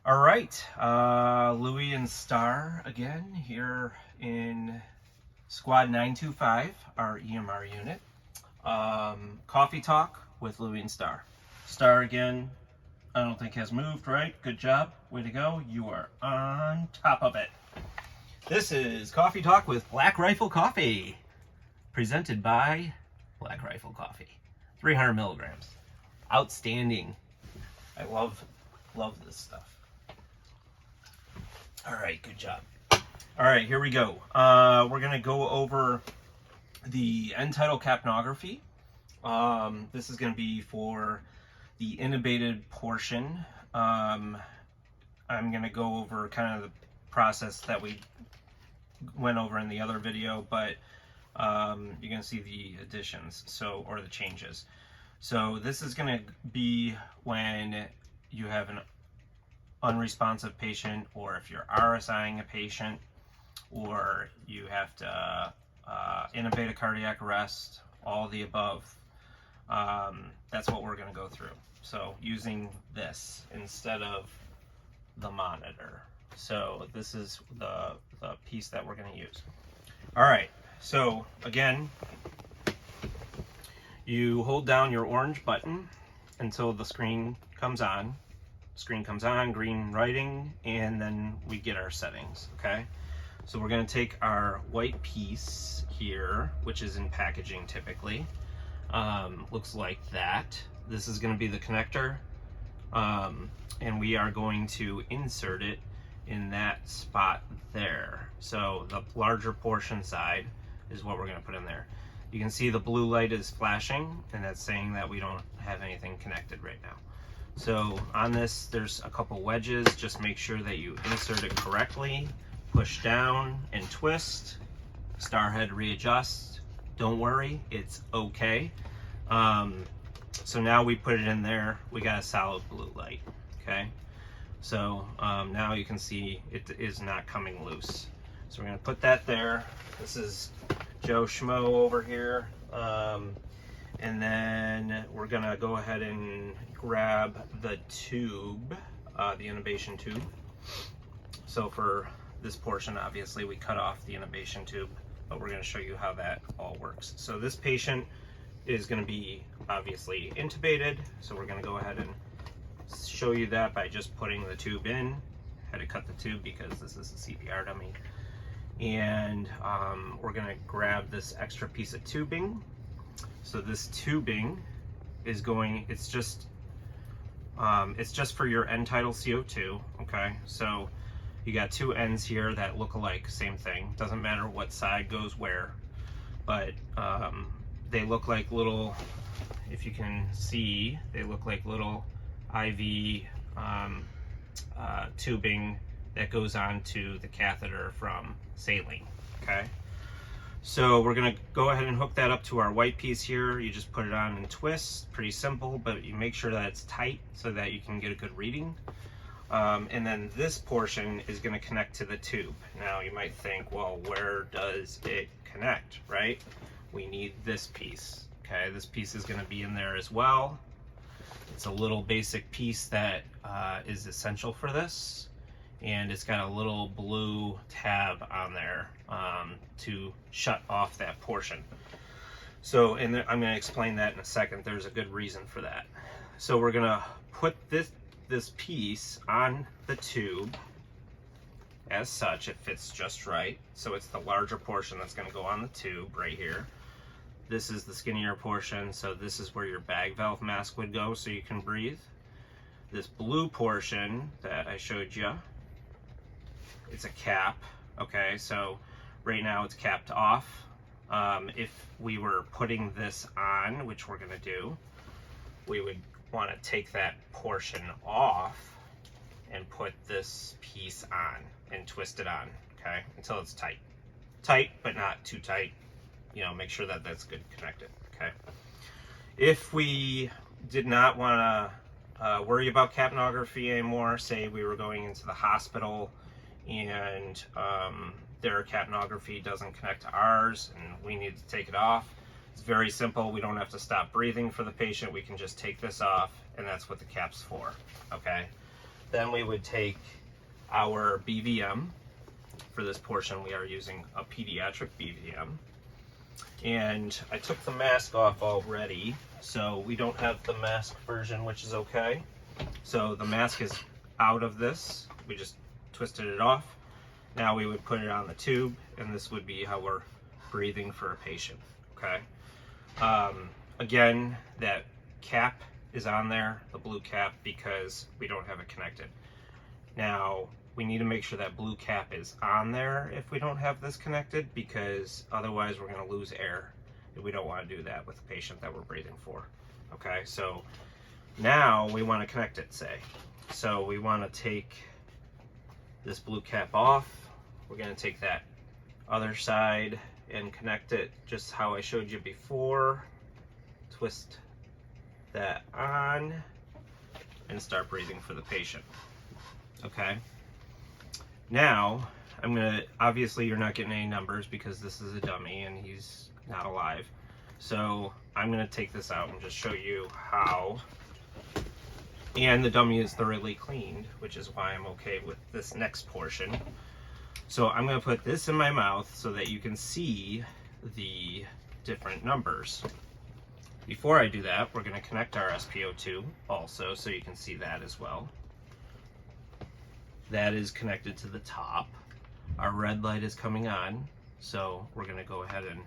All right, Louis and Star again here in Squad 925, our EMR unit. Coffee talk with Louis and Star. Star again, I don't think has moved, right? Good job, way to go. You are on top of it. This is Coffee Talk with Black Rifle Coffee, presented by Black Rifle Coffee. 300 milligrams. Outstanding. I love this stuff. All right, good job. All right, here we go. We're gonna go over the End-Tidal capnography. This is gonna be for the intubated portion. I'm gonna go over kind of the process that we went over in the other video, but you're gonna see the additions, or the changes. So this is gonna be when you have an unresponsive patient, or if you're RSIing a patient, or you have to intubate a cardiac arrest, all the above. That's what we're going to go through. So using this instead of the monitor. So this is the piece that we're going to use. All right, so again, you hold down your orange button until the screen comes on. Green writing, and then we get our settings, okay? So we're gonna take our white piece here, which is in packaging typically. Looks like that. This is gonna be the connector, and we are going to insert it in that spot there. So the larger portion side is what we're gonna put in there. You can see the blue light is flashing, and that's saying that we don't have anything connected right now. So on this, there's a couple wedges. Just make sure that you insert it correctly, push down and twist, star head readjust. Don't worry, it's okay. So now we put it in there, we got a solid blue light, okay? So now you can see it is not coming loose. So we're gonna put that there. This is Joe Schmo over here. And then we're gonna go ahead and grab the tube, the intubation tube. So for this portion, obviously we cut off the intubation tube, but we're gonna show you how that all works. So this patient is gonna be obviously intubated. So we're gonna go ahead and show you that by just putting the tube in. Had to cut the tube because this is a CPR dummy. And we're gonna grab this extra piece of tubing. So this tubing is it's just for your End-Tidal CO2, okay? So you got two ends here that look alike, same thing. Doesn't matter what side goes where, but they look like little, if you can see, they look like little IV tubing that goes onto the catheter from saline, okay? So we're gonna go ahead and hook that up to our white piece here. You just put it on and twist, pretty simple, but you make sure that it's tight so that you can get a good reading. And then this portion is gonna connect to the tube. Now you might think, well, where does it connect, right? We need this piece, okay? This piece is gonna be in there as well. It's a little basic piece that is essential for this. And it's got a little blue tab on there to shut off that portion. So, and I'm going to explain that in a second. There's a good reason for that. So we're going to put this piece on the tube as such. It fits just right. So it's the larger portion that's going to go on the tube right here. This is the skinnier portion. So this is where your bag valve mask would go so you can breathe. This blue portion that I showed you, it's a cap, okay? So right now it's capped off. If we were putting this on, which we're gonna do, we would wanna take that portion off and put this piece on and twist it on, okay? Until it's tight. Tight, but not too tight. You know, make sure that that's good connected, okay? If we did not wanna worry about capnography anymore, say we were going into the hospital and their capnography doesn't connect to ours and we need to take it off. It's very simple. We don't have to stop breathing for the patient. We can just take this off, and that's what the cap's for, okay? then we would take our BVM. For this portion, we are using a pediatric BVM. And I took the mask off already, so we don't have the mask version, which is okay. So the mask is out of this. We just twisted it off. Now we would put it on the tube, and this would be how we're breathing for a patient, okay? Again, that cap is on there, the blue cap, because we don't have it connected. Now, we need to make sure that blue cap is on there if we don't have this connected, because otherwise we're going to lose air, and we don't want to do that with the patient that we're breathing for. Okay, so now we want to connect it, say. So we want to take this blue cap off. We're going to take that other side and connect it just how I showed you before. Twist that on and start breathing for the patient. Okay. Now, I'm gonna, obviously you're not getting any numbers because this is a dummy and he's not alive. So I'm gonna take this out and just show you how. And the dummy is thoroughly cleaned, which is why I'm okay with this next portion. So I'm gonna put this in my mouth so that you can see the different numbers. Before I do that, we're gonna connect our SPo2 also so you can see that as well. That is connected to the top. Our red light is coming on, so we're gonna go ahead and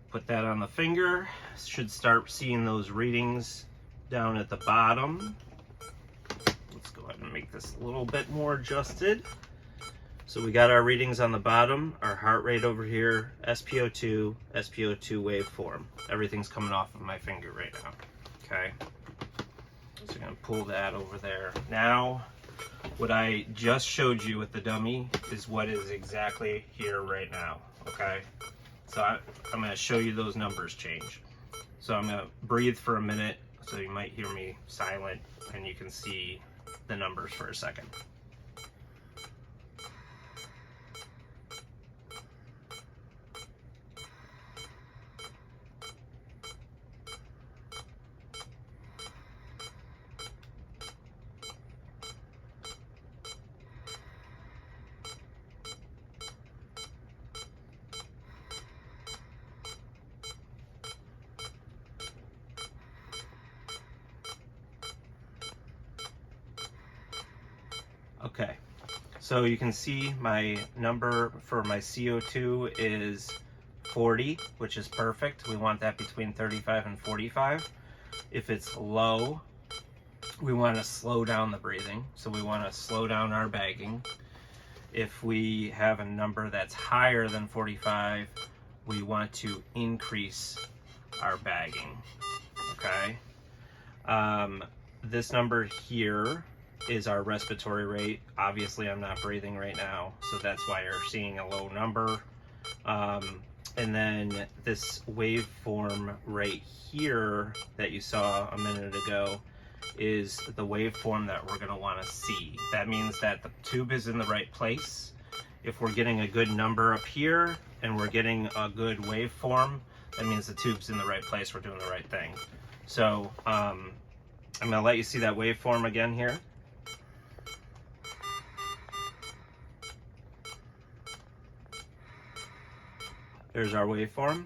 put that on the finger. Should start seeing those readings down at the bottom. Let's go ahead and make this a little bit more adjusted. So we got our readings on the bottom, our heart rate over here, SPo2 waveform. Everything's coming off of my finger right now, okay? So I'm gonna pull that over there. Now, what I just showed you with the dummy is what is exactly here right now, okay? So I'm gonna show you those numbers change. So I'm gonna breathe for a minute, so you might hear me silent and you can see the numbers for a second. Okay, so you can see my number for my CO2 is 40, which is perfect. We want that between 35 and 45. If it's low, we want to slow down the breathing, so we want to slow down our bagging. If we have a number that's higher than 45, we want to increase our bagging, okay? This number here is our respiratory rate. Obviously I'm not breathing right now, so that's why you're seeing a low number. And then this waveform right here that you saw a minute ago is the waveform that we're gonna wanna see. That means that the tube is in the right place. If we're getting a good number up here and we're getting a good waveform, that means the tube's in the right place, we're doing the right thing. So I'm gonna let you see that waveform again here. There's our waveform.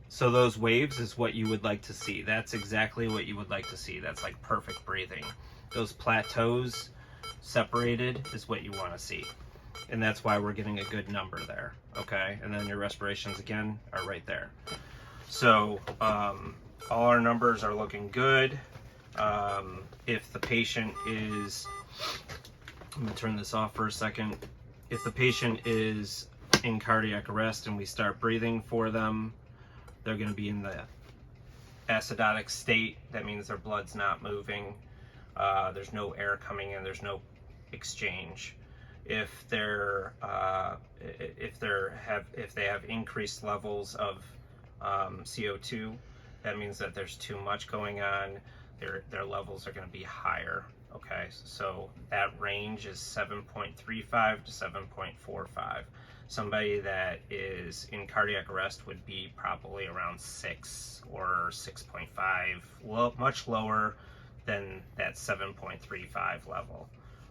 So those waves is what you would like to see. That's exactly what you would like to see. That's like perfect breathing. Those plateaus separated is what you want to see. And that's why we're getting a good number there, okay? And then your respirations again are right there. So all our numbers are looking good. If the patient is, I'm gonna turn this off for a second. If the patient is in cardiac arrest and we start breathing for them, they're gonna be in the acidotic state. That means their blood's not moving. There's no air coming in, there's no exchange. If they have increased levels of CO2, that means that there's too much going on. Their levels are going to be higher. Okay, so that range is 7.35 to 7.45. Somebody that is in cardiac arrest would be probably around 6 or 6.5, much lower than that 7.35 level.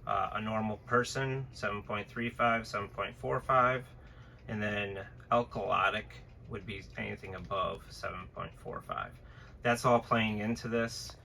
A normal person, 7.35, 7.45, and then alkalotic would be anything above 7.45. That's all playing into this.